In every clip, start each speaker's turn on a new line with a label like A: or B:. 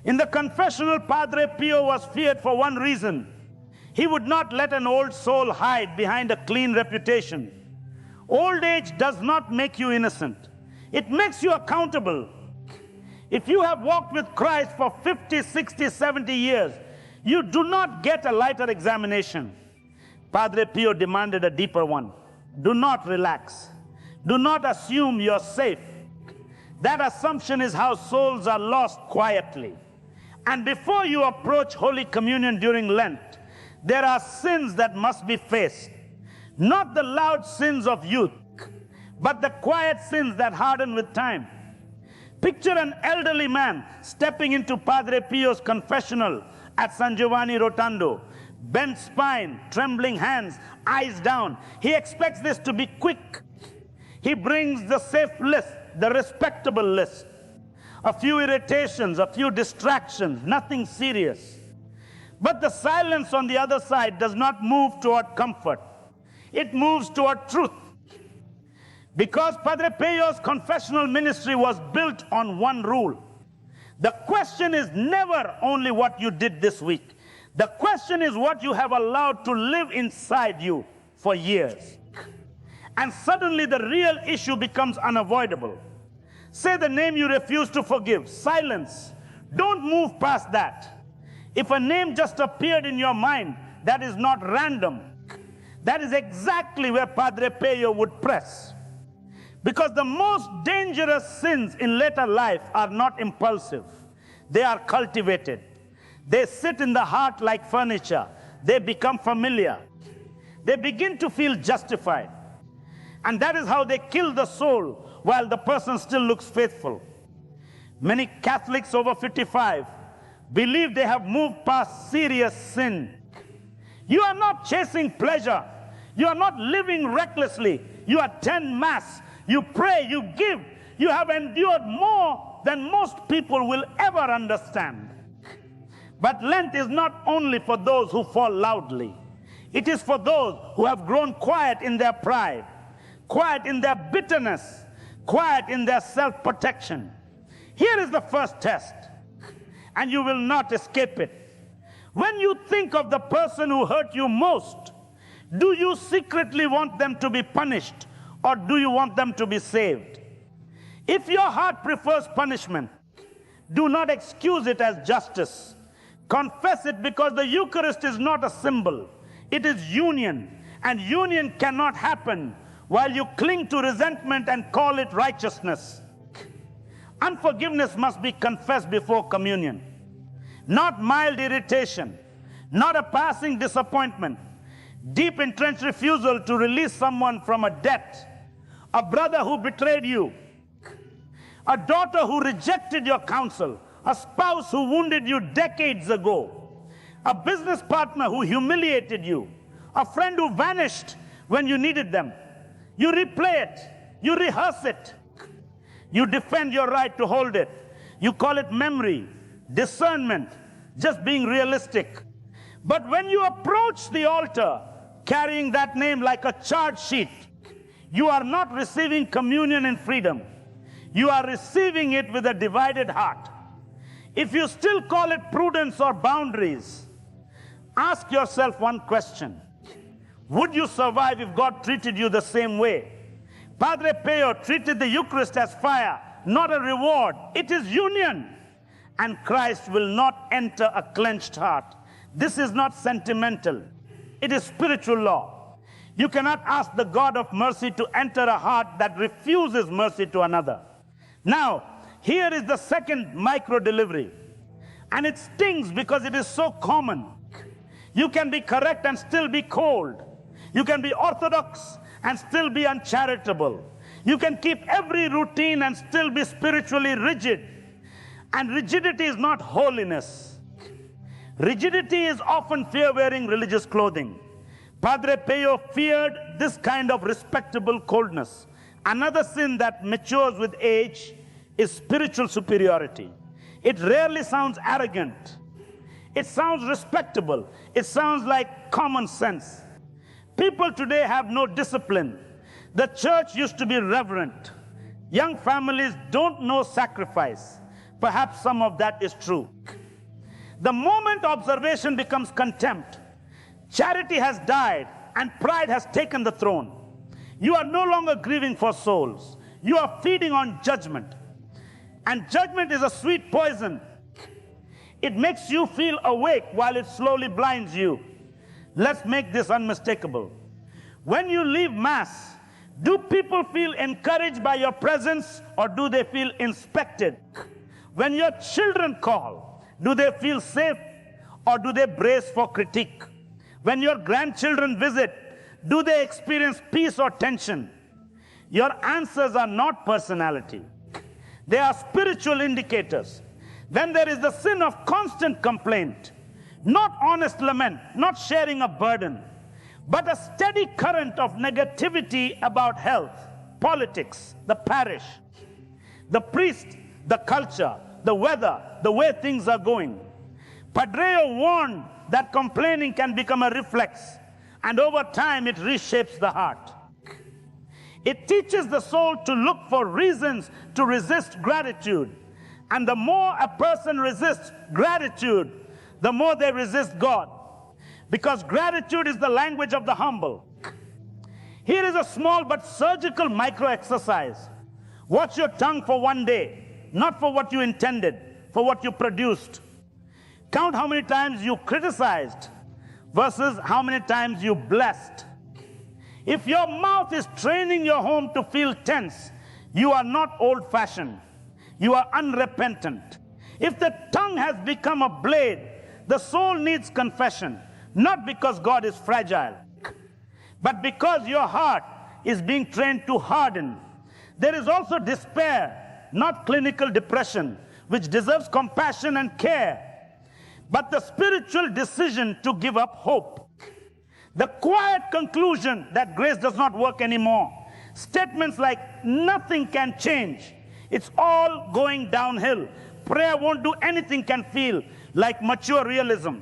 A: In the confessional, Padre Pio was feared for one reason. He would not let an old soul hide behind a clean reputation. Old age does not make you innocent. It makes you accountable. If you have walked with Christ for 50, 60, 70 years, you do not get a lighter examination. Padre Pio demanded a deeper one. Do not relax. Do not assume you're safe. That assumption is how souls are lost quietly. And before you approach Holy Communion during Lent, there are sins that must be faced. Not the loud sins of youth, but the quiet sins that harden with time. Picture an elderly man stepping into Padre Pio's confessional at San Giovanni Rotondo. Bent spine, trembling hands, eyes down. He expects this to be quick. He brings the safe list, the respectable list. A few irritations, a few distractions, nothing serious. But the silence on the other side does not move toward comfort. It moves toward truth. Because Padre Pio's confessional ministry was built on one rule. The question is never only what you did this week. The question is what you have allowed to live inside you for years. And suddenly the real issue becomes unavoidable. Say the name you refuse to forgive. Silence. Don't move past that. If a name just appeared in your mind, that is not random. That is exactly where Padre Pio would press. Because the most dangerous sins in later life are not impulsive. They are cultivated. They sit in the heart like furniture. They become familiar. They begin to feel justified. And that is how they kill the soul while the person still looks faithful. Many Catholics over 55 believe they have moved past serious sin. You are not chasing pleasure. You are not living recklessly. You attend Mass. You pray. You give. You have endured more than most people will ever understand. But Lent is not only for those who fall loudly. It is for those who have grown quiet in their pride, quiet in their bitterness, quiet in their self-protection. Here is the first test, and you will not escape it. When you think of the person who hurt you most, do you secretly want them to be punished, or do you want them to be saved? If your heart prefers punishment, do not excuse it as justice. Confess it, because the Eucharist is not a symbol. It is union, and union cannot happen while you cling to resentment and call it righteousness. Unforgiveness must be confessed before communion. Not mild irritation, not a passing disappointment, deep entrenched refusal to release someone from a debt, a brother who betrayed you, a daughter who rejected your counsel, a spouse who wounded you decades ago, a business partner who humiliated you, a friend who vanished when you needed them. You replay it, you rehearse it, you defend your right to hold it. You call it memory, discernment, just being realistic. But when you approach the altar carrying that name like a charge sheet, you are not receiving communion in freedom. You are receiving it with a divided heart. If you still call it prudence or boundaries, ask yourself one question. Would you survive if God treated you the same way? Padre Pio treated the Eucharist as fire, not a reward. It is union. And Christ will not enter a clenched heart. This is not sentimental. It is spiritual law. You cannot ask the God of mercy to enter a heart that refuses mercy to another. Now, here is the second micro-delivery. And it stings because it is so common. You can be correct and still be cold. You can be orthodox and still be uncharitable. You can keep every routine and still be spiritually rigid. And rigidity is not holiness. Rigidity is often fear-wearing religious clothing. Padre Pio feared this kind of respectable coldness. Another sin that matures with age is spiritual superiority. It rarely sounds arrogant. It sounds respectable. It sounds like common sense. People today have no discipline. The church used to be reverent. Young families don't know sacrifice. Perhaps some of that is true. The moment observation becomes contempt, charity has died and pride has taken the throne. You are no longer grieving for souls. You are feeding on judgment. And judgment is a sweet poison. It makes you feel awake while it slowly blinds you. Let's make this unmistakable. When you leave Mass, do people feel encouraged by your presence, or do they feel inspected? When your children call, do they feel safe, or do they brace for critique? When your grandchildren visit, do they experience peace or tension? Your answers are not personality. They are spiritual indicators. Then there is the sin of constant complaint, not honest lament, not sharing a burden, but a steady current of negativity about health, politics, the parish, the priest, the culture, the weather, the way things are going. Padre warned that complaining can become a reflex, and over time it reshapes the heart. It teaches the soul to look for reasons to resist gratitude. And the more a person resists gratitude, the more they resist God. Because gratitude is the language of the humble. Here is a small but surgical micro exercise. Watch your tongue for one day, not for what you intended, for what you produced. Count how many times you criticized versus how many times you blessed. If your mouth is training your home to feel tense, you are not old-fashioned. You are unrepentant. If the tongue has become a blade, the soul needs confession, not because God is fragile, but because your heart is being trained to harden. There is also despair, not clinical depression, which deserves compassion and care, but the spiritual decision to give up hope. The quiet conclusion that grace does not work anymore. Statements like, nothing can change. It's all going downhill. Prayer won't do anything can feel like mature realism.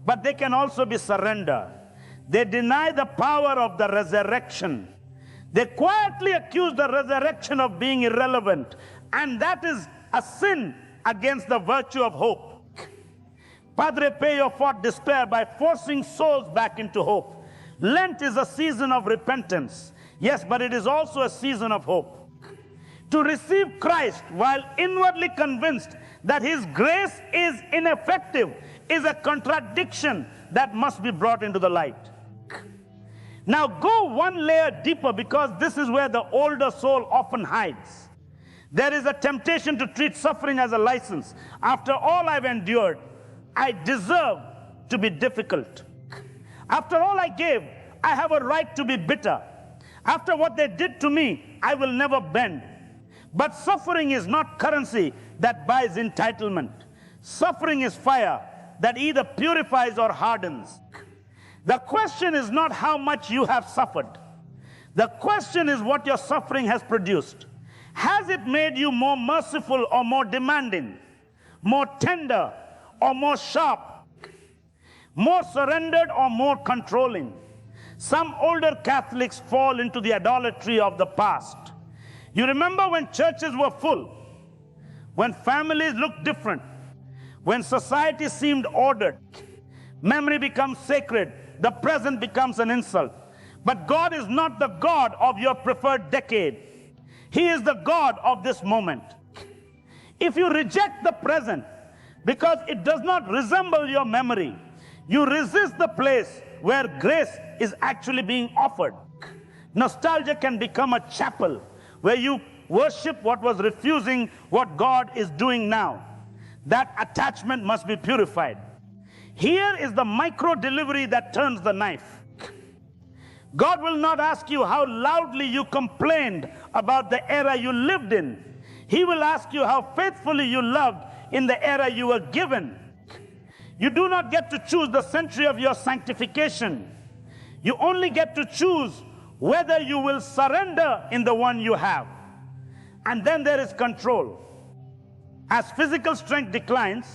A: But they can also be surrender. They deny the power of the resurrection. They quietly accuse the resurrection of being irrelevant. And that is a sin against the virtue of hope. Padre Pio fought despair by forcing souls back into hope. Lent is a season of repentance. Yes, but it is also a season of hope. To receive Christ while inwardly convinced that His grace is ineffective is a contradiction that must be brought into the light. Now go one layer deeper, because this is where the older soul often hides. There is a temptation to treat suffering as a license. After all I've endured, I deserve to be difficult. After all I gave, I have a right to be bitter. After what they did to me, I will never bend. But suffering is not currency that buys entitlement. Suffering is fire that either purifies or hardens. The question is not how much you have suffered. The question is what your suffering has produced. Has it made you more merciful or more demanding, more tender or more sharp, more surrendered or more controlling? Some older Catholics fall into the idolatry of the past. You remember when churches were full, when families looked different, when society seemed ordered. Memory becomes sacred, the present becomes an insult. But God is not the God of your preferred decade. He is the God of this moment. If you reject the present because it does not resemble your memory, you resist the place where grace is actually being offered. Nostalgia can become a chapel where you worship what was refusing what God is doing now. That attachment must be purified. Here is the micro delivery that turns the knife. God will not ask you how loudly you complained about the era you lived in. He will ask you how faithfully you loved in the era you were given. You do not get to choose the century of your sanctification. You only get to choose whether you will surrender in the one you have. And then there is control. As physical strength declines,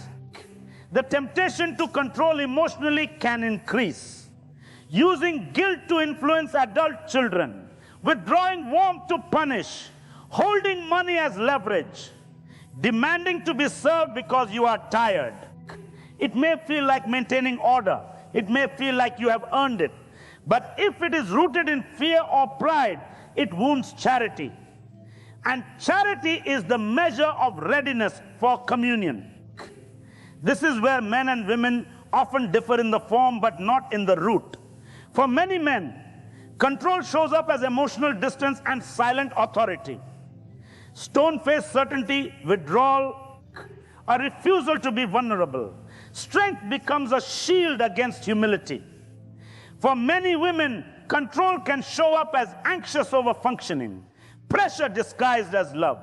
A: the temptation to control emotionally can increase. Using guilt to influence adult children, withdrawing warmth to punish, holding money as leverage. demanding to be served because you are tired. It may feel like maintaining order. It may feel like you have earned it. But if it is rooted in fear or pride, it wounds charity. And charity is the measure of readiness for communion. This is where men and women often differ in the form, but not in the root. For many men, control shows up as emotional distance and silent authority. Stone-faced certainty, withdrawal, a refusal to be vulnerable. Strength becomes a shield against humility. For many women, control can show up as anxious over functioning, pressure disguised as love,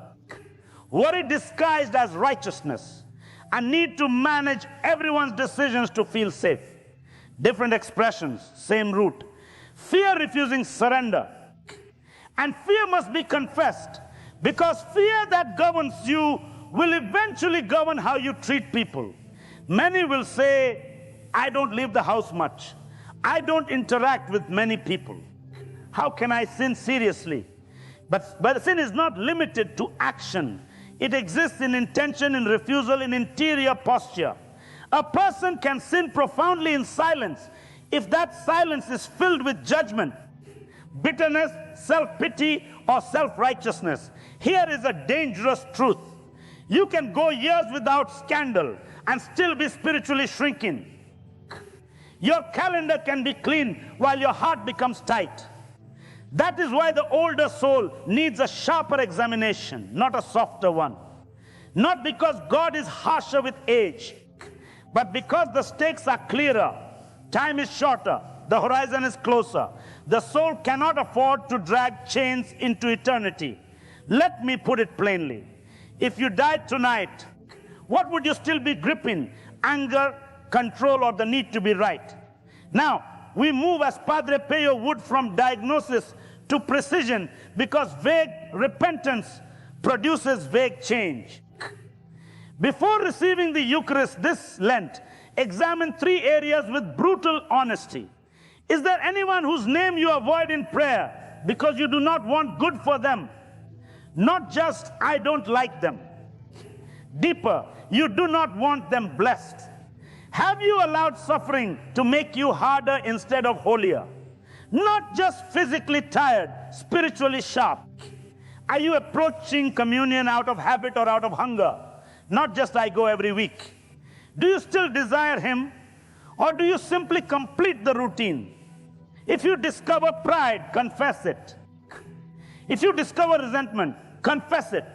A: worry disguised as righteousness, a need to manage everyone's decisions to feel safe. Different expressions, same root. Fear refusing surrender. And fear must be confessed, because fear that governs you will eventually govern how you treat people. Many will say, I don't leave the house much. I don't interact with many people. How can I sin seriously? But sin is not limited to action. It exists in intention, in refusal, in interior posture. A person can sin profoundly in silence if that silence is filled with judgment, bitterness, self-pity, or self-righteousness. Here is a dangerous truth. You can go years without scandal and still be spiritually shrinking. Your calendar can be clean while your heart becomes tight. That is why the older soul needs a sharper examination, not a softer one. Not because God is harsher with age, but because the stakes are clearer, time is shorter, the horizon is closer. The soul cannot afford to drag chains into eternity. Let me put it plainly. If you died tonight, what would you still be gripping? Anger, control, or the need to be right? Now, we move as Padre Pio would from diagnosis to precision, because vague repentance produces vague change. Before receiving the Eucharist this Lent, examine 3 areas with brutal honesty. Is there anyone whose name you avoid in prayer because you do not want good for them? Not just, I don't like them. Deeper, you do not want them blessed. Have you allowed suffering to make you harder instead of holier? Not just physically tired, spiritually sharp. Are you approaching communion out of habit or out of hunger? Not just I go every week. Do you still desire Him, or do you simply complete the routine? If you discover pride, confess it. If you discover resentment, confess it.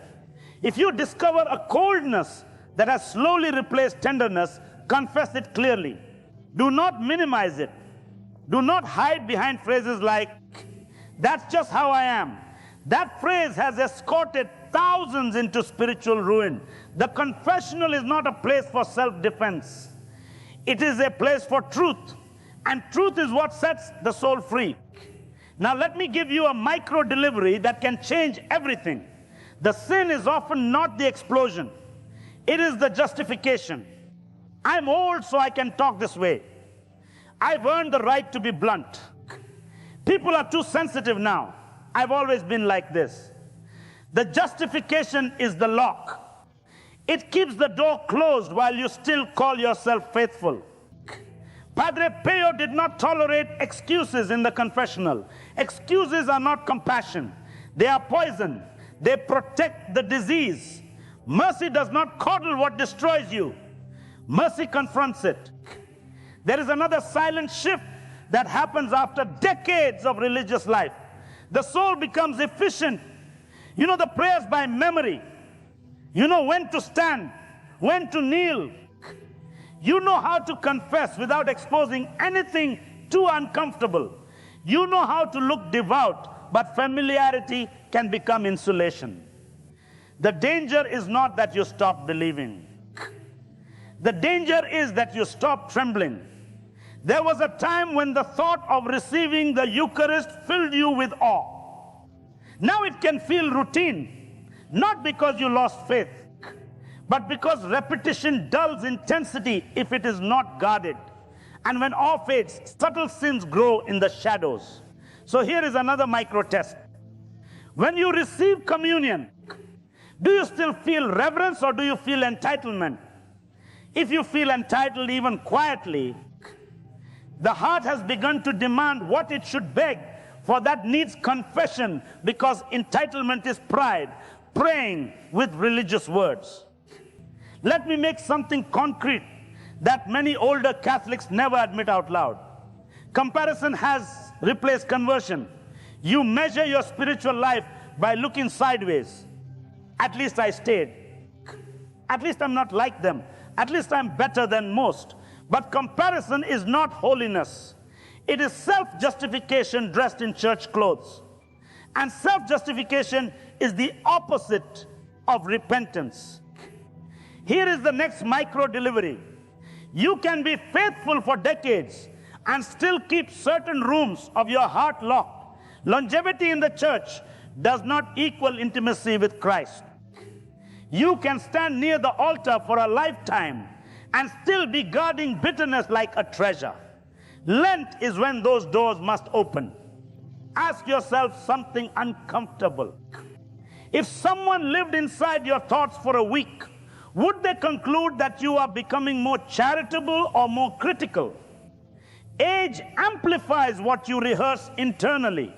A: If you discover a coldness that has slowly replaced tenderness, confess it clearly. Do not minimize it. Do not hide behind phrases like, that's just how I am. That phrase has escorted thousands into spiritual ruin. The confessional is not a place for self-defense. It is a place for truth. And truth is what sets the soul free. Now let me give you a micro delivery that can change everything. The sin is often not the explosion. It is the justification. I'm old, so I can talk this way. I've earned the right to be blunt. People are too sensitive now. I've always been like this. The justification is the lock. It keeps the door closed while you still call yourself faithful. Padre Pio did not tolerate excuses in the confessional. Excuses are not compassion. They are poison. They protect the disease. Mercy does not coddle what destroys you. Mercy confronts it. There is another silent shift that happens after decades of religious life. The soul becomes efficient. You know the prayers by memory. You know when to stand, when to kneel. You know how to confess without exposing anything too uncomfortable. You know how to look devout, but familiarity can become insulation. The danger is not that you stop believing. The danger is that you stop trembling. There was a time when the thought of receiving the Eucharist filled you with awe. Now it can feel routine, not because you lost faith, but because repetition dulls intensity if it is not guarded. And when awe fades, subtle sins grow in the shadows. So here is another micro test. When you receive communion, Do you still feel reverence or do you feel entitlement? If you feel entitled even quietly, the heart has begun to demand what it should beg, for that needs confession, because entitlement is pride, praying with religious words. Let me make something concrete that many older Catholics never admit out loud. Comparison has replaced conversion. You measure your spiritual life by looking sideways. At least I stayed. At least I'm not like them. At least I'm better than most. But comparison is not holiness. It is self-justification dressed in church clothes. And self-justification is the opposite of repentance. Here is the next micro-delivery. You can be faithful for decades and still keep certain rooms of your heart locked. Longevity in the church does not equal intimacy with Christ. You can stand near the altar for a lifetime and still be guarding bitterness like a treasure. Lent is when those doors must open. Ask yourself something uncomfortable. If someone lived inside your thoughts for a week, would they conclude that you are becoming more charitable or more critical? Age amplifies what you rehearse internally.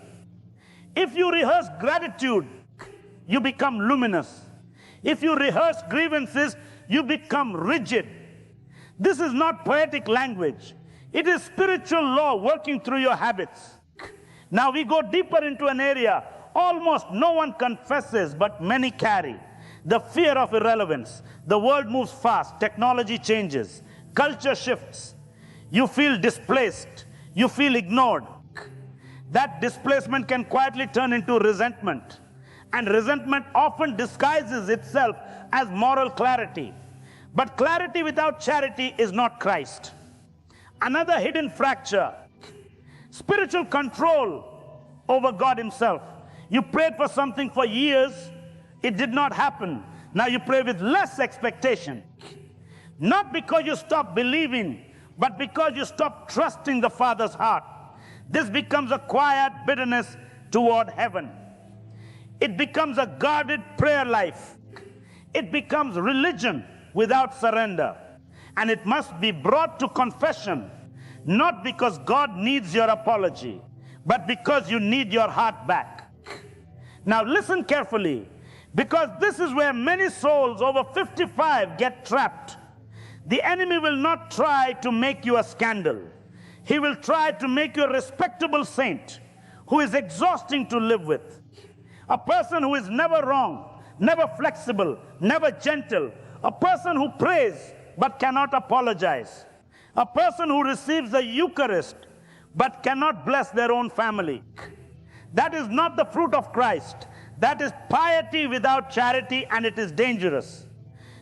A: If you rehearse gratitude, you become luminous. If you rehearse grievances, you become rigid. This is not poetic language. It is spiritual law working through your habits. Now we go deeper into an area almost no one confesses, but many carry. The fear of irrelevance. The world moves fast. Technology changes. Culture shifts. You feel displaced. You feel ignored. That displacement can quietly turn into resentment. And resentment often disguises itself as moral clarity. But clarity without charity is not Christ. Another hidden fracture. Spiritual control over God himself. You prayed for something for years. It did not happen. Now you pray with less expectation. Not because you stopped believing, but because you stopped trusting the Father's heart. This becomes a quiet bitterness toward heaven. It becomes a guarded prayer life. It becomes religion without surrender. And it must be brought to confession, not because God needs your apology, but because you need your heart back. Now listen carefully, because this is where many souls over 55 get trapped. The enemy will not try to make you a scandal. He will try to make you a respectable saint who is exhausting to live with. A person who is never wrong, never flexible, never gentle. A person who prays but cannot apologize. A person who receives the Eucharist but cannot bless their own family. That is not the fruit of Christ. That is piety without charity, and it is dangerous.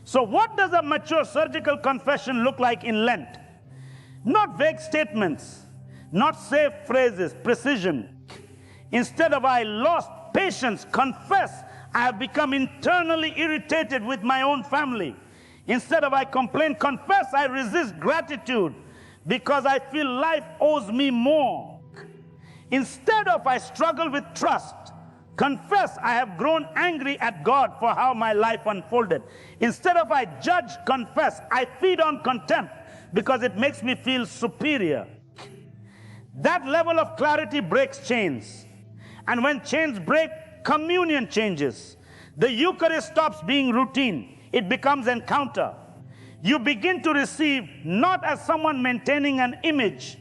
A: So what does a mature surgical confession look like in Lent? Not vague statements, not safe phrases, precision. Instead of "I lost patience," confess, "I have become internally irritated with my own family." Instead of "I complain," confess, "I resist gratitude because I feel life owes me more." Instead of "I struggle with trust," confess, "I have grown angry at God for how my life unfolded." Instead of "I judge," confess, "I feed on contempt because it makes me feel superior." That level of clarity breaks chains. And when chains break, communion changes. The Eucharist stops being routine. It becomes encounter. You begin to receive not as someone maintaining an image,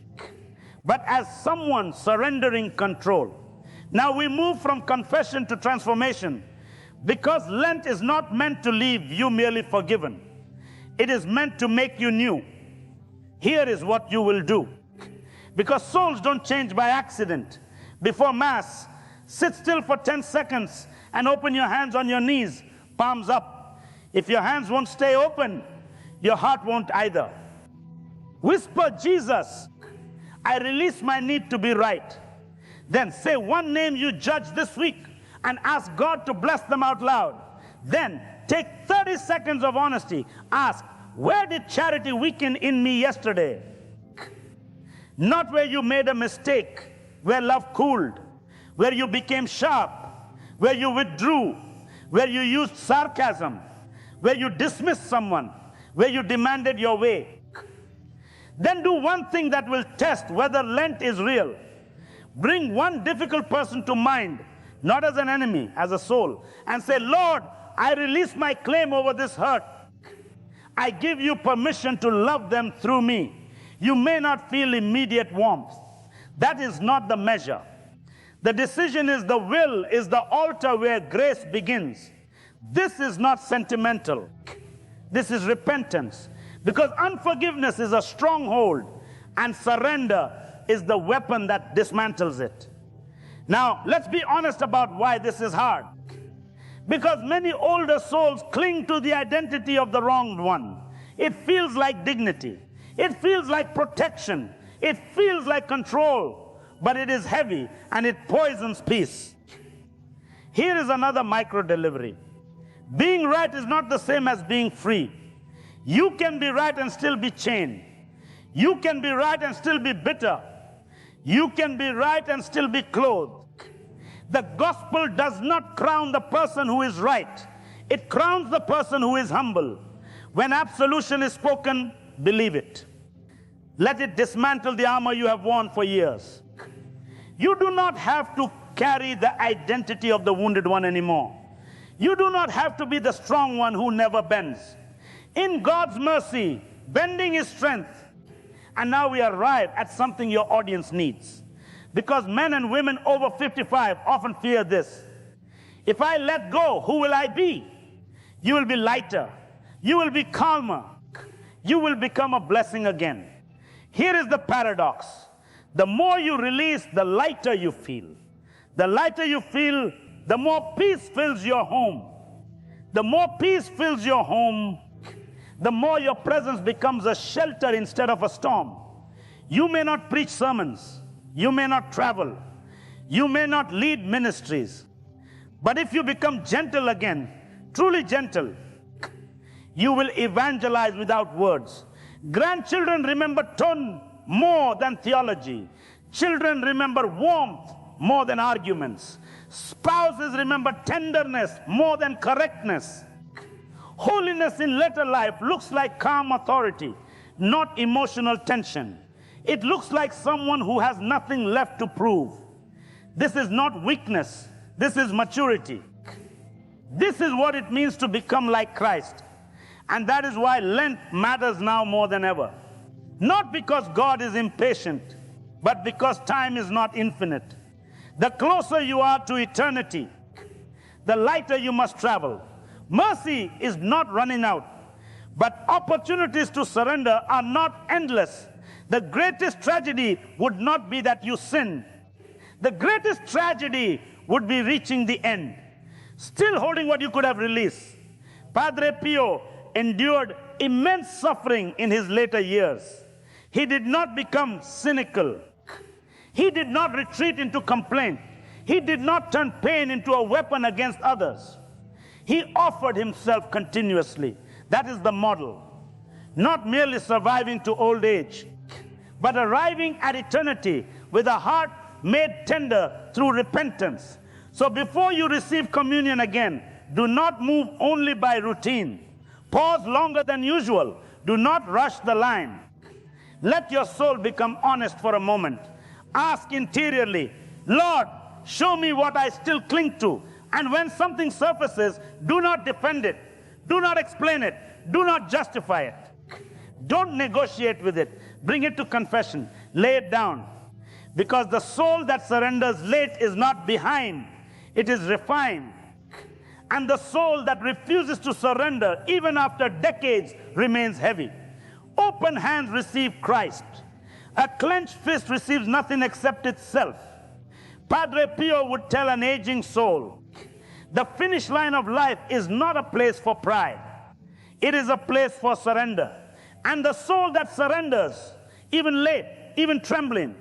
A: but as someone surrendering control. Now we move from confession to transformation, because Lent is not meant to leave you merely forgiven. It is meant to make you new. Here is what you will do. Because souls don't change by accident. Before Mass, sit still for 10 seconds and open your hands on your knees, palms up. If your hands won't stay open, your heart won't either. Whisper, "Jesus, I release my need to be right." Then say one name you judge this week and ask God to bless them out loud. Then take 30 seconds of honesty. Ask, where did charity weaken in me yesterday? Not where you made a mistake, where love cooled, where you became sharp, where you withdrew, where you used sarcasm, where you dismissed someone, where you demanded your way. Then do one thing that will test whether Lent is real. Bring one difficult person to mind, not as an enemy, as a soul, and say, Lord, I release my claim over this hurt. I give you permission to love them through me. You may not feel immediate warmth. That is not the measure. The decision is the will, is the altar where grace begins. This is not sentimental. This is repentance. Because unforgiveness is a stronghold, and surrender is the weapon that dismantles it. Now, let's be honest about why this is hard. Because many older souls cling to the identity of the wronged one. It feels like dignity. It feels like protection. It feels like control. But it is heavy, and it poisons peace. Here is another micro delivery. Being right is not the same as being free. You can be right and still be chained. You can be right and still be bitter. You can be right and still be clothed. The gospel does not crown the person who is right. It crowns the person who is humble. When absolution is spoken, believe it. Let it dismantle the armor you have worn for years. You do not have to carry the identity of the wounded one anymore. You do not have to be the strong one who never bends. In God's mercy, bending is strength. And now we arrive at something your audience needs. Because men and women over 55 often fear this. If I let go, who will I be? You will be lighter. You will be calmer. You will become a blessing again. Here is the paradox. The more you release, the lighter you feel. The lighter you feel, the more peace fills your home. The more peace fills your home, the more your presence becomes a shelter instead of a storm. You may not preach sermons. You may not travel. You may not lead ministries. But if you become gentle again, truly gentle, you will evangelize without words. Grandchildren remember tone more than theology. Children remember warmth more than arguments. Spouses remember tenderness more than correctness. Holiness in later life looks like calm authority, not emotional tension. It looks like someone who has nothing left to prove. This is not weakness. This is maturity. This is what it means to become like Christ. And that is why Lent matters now more than ever. Not because God is impatient, but because time is not infinite. The closer you are to eternity, the lighter you must travel. Mercy is not running out, but opportunities to surrender are not endless. The greatest tragedy would not be that you sin. The greatest tragedy would be reaching the end, still holding what you could have released. Padre Pio endured immense suffering in his later years. He did not become cynical. He did not retreat into complaint. He did not turn pain into a weapon against others. He offered himself continuously. That is the model. Not merely surviving to old age, but arriving at eternity with a heart made tender through repentance. So before you receive communion again, do not move only by routine. Pause longer than usual. Do not rush the line. Let your soul become honest for a moment. Ask interiorly, Lord, show me what I still cling to. And when something surfaces, do not defend it. Do not explain it. Do not justify it. Don't negotiate with it. Bring it to confession. Lay it down. Because the soul that surrenders late is not behind. It is refined. And the soul that refuses to surrender, even after decades, remains heavy. Open hands receive Christ. A clenched fist receives nothing except itself. Padre Pio would tell an aging soul, the finish line of life is not a place for pride. It is a place for surrender. And the soul that surrenders, even late, even trembling,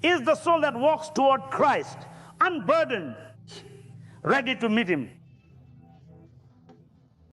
A: is the soul that walks toward Christ, unburdened, ready to meet him.